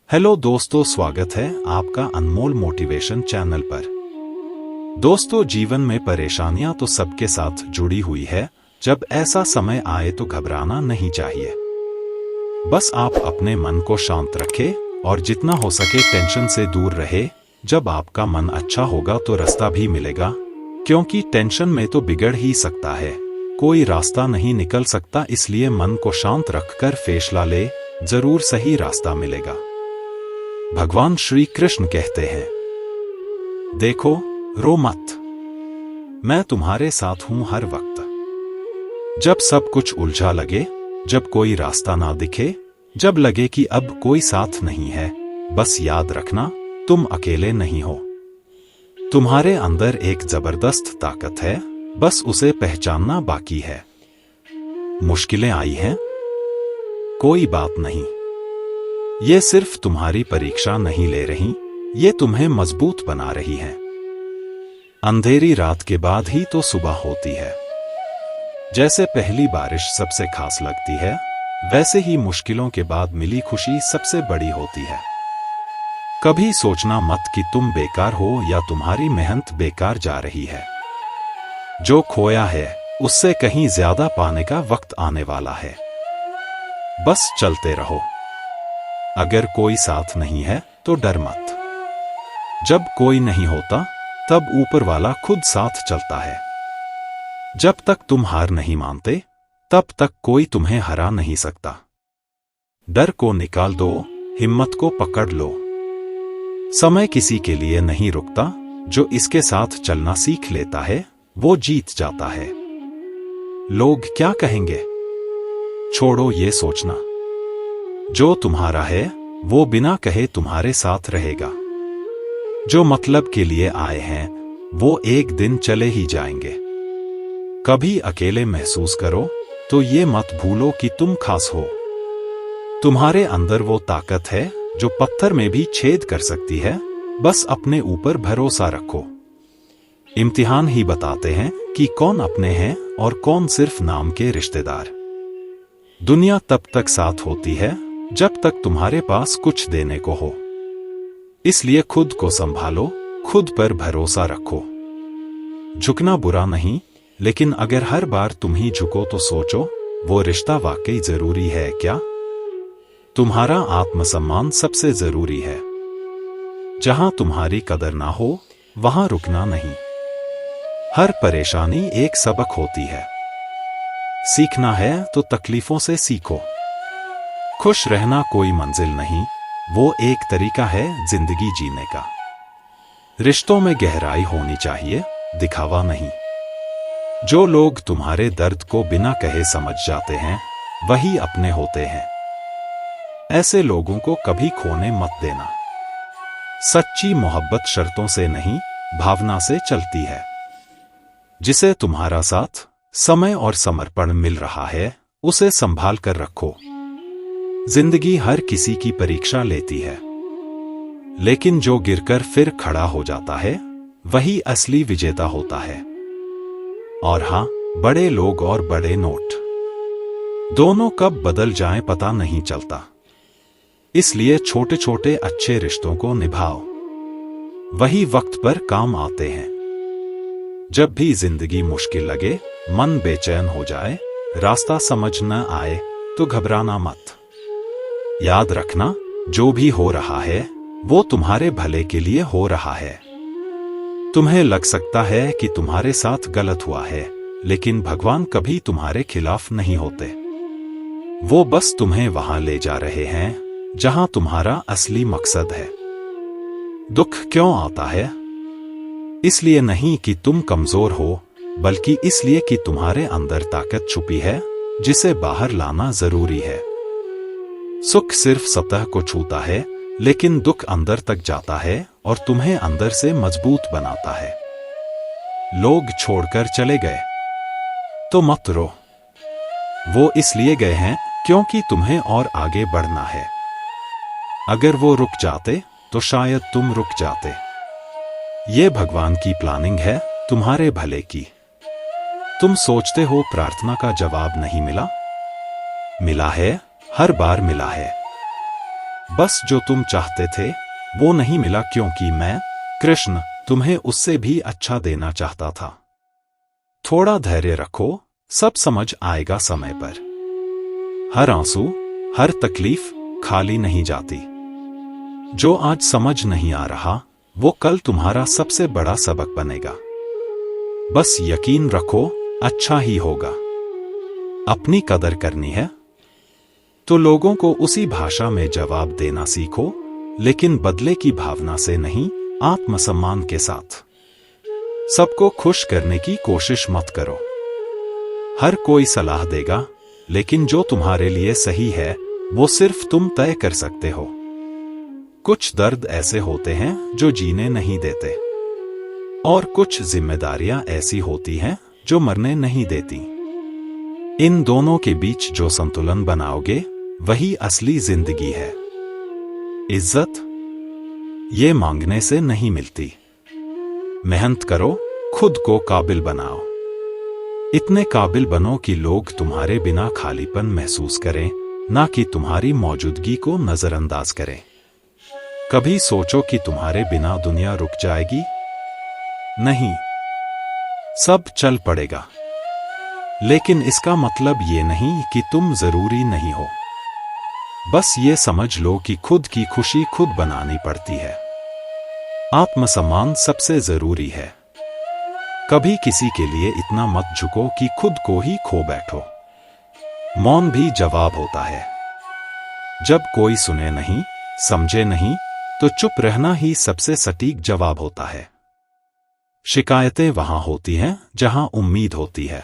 Hello दोस्तों, स्वागत है आपका अनमोल मोटिवेशन चैनल पर। दोस्तों, जीवन में परेशानियां तो सबके साथ जुड़ी हुई है। जब ऐसा समय आए तो घबराना नहीं चाहिए। बस आप अपने मन को शांत रखें और जितना हो सके टेंशन से दूर रहे। जब आपका मन अच्छा होगा तो रास्ता भी मिलेगा, क्योंकि टेंशन में तो बिगड़ ही सकता है, कोई रास्ता नहीं निकल सकता। इसलिए मन को शांत रखकर फैसला ले, जरूर सही रास्ता मिलेगा। भगवान श्री कृष्ण कहते हैं, देखो, रो मत, मैं तुम्हारे साथ हूं हर वक्त। जब सब कुछ उलझा लगे, जब कोई रास्ता ना दिखे, जब लगे कि अब कोई साथ नहीं है, बस याद रखना, तुम अकेले नहीं हो। तुम्हारे अंदर एक जबरदस्त ताकत है, बस उसे पहचानना बाकी है। मुश्किलें आई हैं? कोई बात नहीं, ये सिर्फ तुम्हारी परीक्षा नहीं ले रही, ये तुम्हें मजबूत बना रही हैं। अंधेरी रात के बाद ही तो सुबह होती है। जैसे पहली बारिश सबसे खास लगती है, वैसे ही मुश्किलों के बाद मिली खुशी सबसे बड़ी होती है। कभी सोचना मत कि तुम बेकार हो या तुम्हारी मेहनत बेकार जा रही है। जो खोया है उससे कहीं ज्यादा पाने का वक्त आने वाला है। बस चलते रहो। अगर कोई साथ नहीं है तो डर मत। जब कोई नहीं होता तब ऊपर वाला खुद साथ चलता है। जब तक तुम हार नहीं मानते, तब तक कोई तुम्हें हरा नहीं सकता। डर को निकाल दो, हिम्मत को पकड़ लो। समय किसी के लिए नहीं रुकता, जो इसके साथ चलना सीख लेता है वो जीत जाता है। लोग क्या कहेंगे, छोड़ो ये सोचना। जो तुम्हारा है वो बिना कहे तुम्हारे साथ रहेगा। जो मतलब के लिए आए हैं वो एक दिन चले ही जाएंगे। कभी अकेले महसूस करो तो ये मत भूलो कि तुम खास हो। तुम्हारे अंदर वो ताकत है जो पत्थर में भी छेद कर सकती है, बस अपने ऊपर भरोसा रखो। इम्तिहान ही बताते हैं कि कौन अपने हैं और कौन सिर्फ नाम के रिश्तेदार। दुनिया तब तक साथ होती है जब तक तुम्हारे पास कुछ देने को हो। इसलिए खुद को संभालो, खुद पर भरोसा रखो। झुकना बुरा नहीं, लेकिन अगर हर बार तुम ही झुको तो सोचो, वो रिश्ता वाकई जरूरी है क्या? तुम्हारा आत्मसम्मान सबसे जरूरी है। जहां तुम्हारी कदर ना हो वहां रुकना नहीं। हर परेशानी एक सबक होती है। सीखना है तो तकलीफों से सीखो। खुश रहना कोई मंजिल नहीं, वो एक तरीका है जिंदगी जीने का। रिश्तों में गहराई होनी चाहिए, दिखावा नहीं। जो लोग तुम्हारे दर्द को बिना कहे समझ जाते हैं वही अपने होते हैं। ऐसे लोगों को कभी खोने मत देना। सच्ची मोहब्बत शर्तों से नहीं, भावना से चलती है। जिसे तुम्हारा साथ, समय और समर्पण मिल रहा है, उसे संभाल कर रखो। जिंदगी हर किसी की परीक्षा लेती है, लेकिन जो गिरकर फिर खड़ा हो जाता है वही असली विजेता होता है। और हां, बड़े लोग और बड़े नोट दोनों कब बदल जाएं पता नहीं चलता। इसलिए छोटे छोटे अच्छे रिश्तों को निभाओ, वही वक्त पर काम आते हैं। जब भी जिंदगी मुश्किल लगे, मन बेचैन हो जाए, रास्ता समझ न आए तो घबराना मत। याद रखना, जो भी हो रहा है वो तुम्हारे भले के लिए हो रहा है। तुम्हें लग सकता है कि तुम्हारे साथ गलत हुआ है, लेकिन भगवान कभी तुम्हारे खिलाफ नहीं होते। वो बस तुम्हें वहां ले जा रहे हैं जहां तुम्हारा असली मकसद है। दुख क्यों आता है? इसलिए नहीं कि तुम कमजोर हो, बल्कि इसलिए कि तुम्हारे अंदर ताकत छुपी है जिसे बाहर लाना जरूरी है। सुख सिर्फ सतह को छूता है, लेकिन दुख अंदर तक जाता है और तुम्हें अंदर से मजबूत बनाता है। लोग छोड़कर चले गए तो मत रो। वो इसलिए गए हैं क्योंकि तुम्हें और आगे बढ़ना है। अगर वो रुक जाते तो शायद तुम रुक जाते। ये भगवान की प्लानिंग है तुम्हारे भले की। तुम सोचते हो प्रार्थना का जवाब नहीं मिला? मिला है, हर बार मिला है। बस जो तुम चाहते थे वो नहीं मिला, क्योंकि मैं कृष्ण तुम्हें उससे भी अच्छा देना चाहता था। थोड़ा धैर्य रखो, सब समझ आएगा समय पर। हर आंसू, हर तकलीफ खाली नहीं जाती। जो आज समझ नहीं आ रहा वो कल तुम्हारा सबसे बड़ा सबक बनेगा। बस यकीन रखो, अच्छा ही होगा। अपनी कदर करनी है तो लोगों को उसी भाषा में जवाब देना सीखो, लेकिन बदले की भावना से नहीं, आत्मसम्मान के साथ। सबको खुश करने की कोशिश मत करो। हर कोई सलाह देगा, लेकिन जो तुम्हारे लिए सही है वो सिर्फ तुम तय कर सकते हो। कुछ दर्द ऐसे होते हैं जो जीने नहीं देते, और कुछ जिम्मेदारियां ऐसी होती हैं जो मरने नहीं देती। इन दोनों के बीच जो संतुलन बनाओगे वही असली जिंदगी है। इज्जत ये मांगने से नहीं मिलती। मेहनत करो, खुद को काबिल बनाओ। इतने काबिल बनो कि लोग तुम्हारे बिना खालीपन महसूस करें, ना कि तुम्हारी मौजूदगी को नजरअंदाज करें। कभी सोचो कि तुम्हारे बिना दुनिया रुक जाएगी? नहीं, सब चल पड़ेगा। लेकिन इसका मतलब ये नहीं कि तुम जरूरी नहीं हो। बस ये समझ लो कि खुद की खुशी खुद बनानी पड़ती है। आत्मसम्मान सबसे जरूरी है। कभी किसी के लिए इतना मत झुको कि खुद को ही खो बैठो। मौन भी जवाब होता है। जब कोई सुने नहीं, समझे नहीं, तो चुप रहना ही सबसे सटीक जवाब होता है। शिकायतें वहां होती हैं जहां उम्मीद होती है,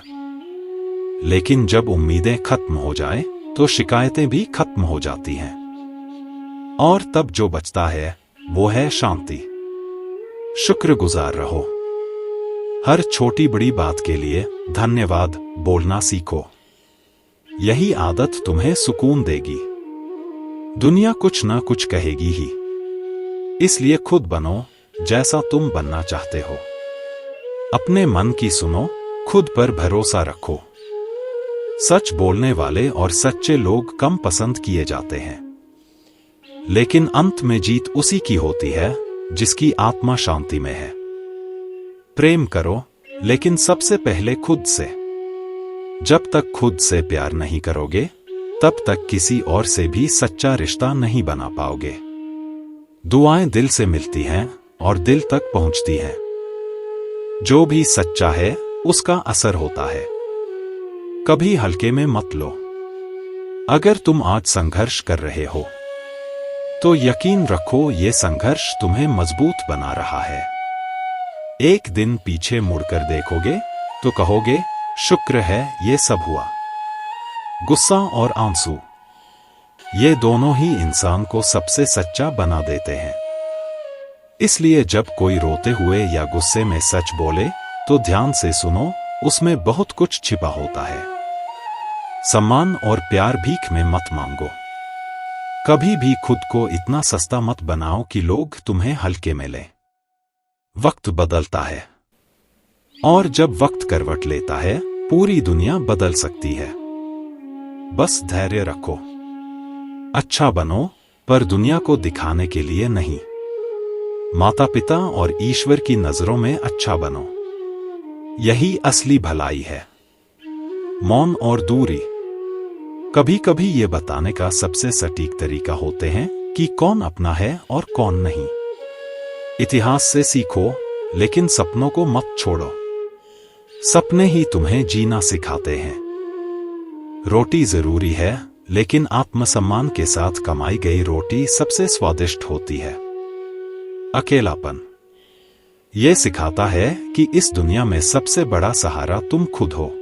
लेकिन जब उम्मीदें खत्म हो जाए तो शिकायतें भी खत्म हो जाती हैं। और तब जो बचता है वो है शांति। शुक्रगुजार रहो। हर छोटी बड़ी बात के लिए धन्यवाद बोलना सीखो। यही आदत तुम्हें सुकून देगी। दुनिया कुछ ना कुछ कहेगी ही, इसलिए खुद बनो जैसा तुम बनना चाहते हो। अपने मन की सुनो, खुद पर भरोसा रखो। सच बोलने वाले और सच्चे लोग कम पसंद किए जाते हैं, लेकिन अंत में जीत उसी की होती है जिसकी आत्मा शांति में है। प्रेम करो, लेकिन सबसे पहले खुद से। जब तक खुद से प्यार नहीं करोगे, तब तक किसी और से भी सच्चा रिश्ता नहीं बना पाओगे। दुआएं दिल से मिलती हैं और दिल तक पहुंचती हैं। जो भी सच्चा है उसका असर होता है। कभी हल्के में मत लो। अगर तुम आज संघर्ष कर रहे हो तो यकीन रखो ये संघर्ष तुम्हें मजबूत बना रहा है। एक दिन पीछे मुड़कर देखोगे तो कहोगे शुक्र है ये सब हुआ। गुस्सा और आंसू, ये दोनों ही इंसान को सबसे सच्चा बना देते हैं। इसलिए जब कोई रोते हुए या गुस्से में सच बोले तो ध्यान से सुनो, उसमें बहुत कुछ छिपा होता है। सम्मान और प्यार भीख में मत मांगो। कभी भी खुद को इतना सस्ता मत बनाओ कि लोग तुम्हें हल्के में लें। वक्त बदलता है, और जब वक्त करवट लेता है पूरी दुनिया बदल सकती है। बस धैर्य रखो। अच्छा बनो, पर दुनिया को दिखाने के लिए नहीं। माता पिता और ईश्वर की नजरों में अच्छा बनो। यही असली भलाई है। मौन और दूरी कभी कभी ये बताने का सबसे सटीक तरीका होते हैं कि कौन अपना है और कौन नहीं। इतिहास से सीखो, लेकिन सपनों को मत छोड़ो। सपने ही तुम्हें जीना सिखाते हैं। रोटी जरूरी है, लेकिन आत्मसम्मान के साथ कमाई गई रोटी सबसे स्वादिष्ट होती है। अकेलापन यह सिखाता है कि इस दुनिया में सबसे बड़ा सहारा तुम खुद हो।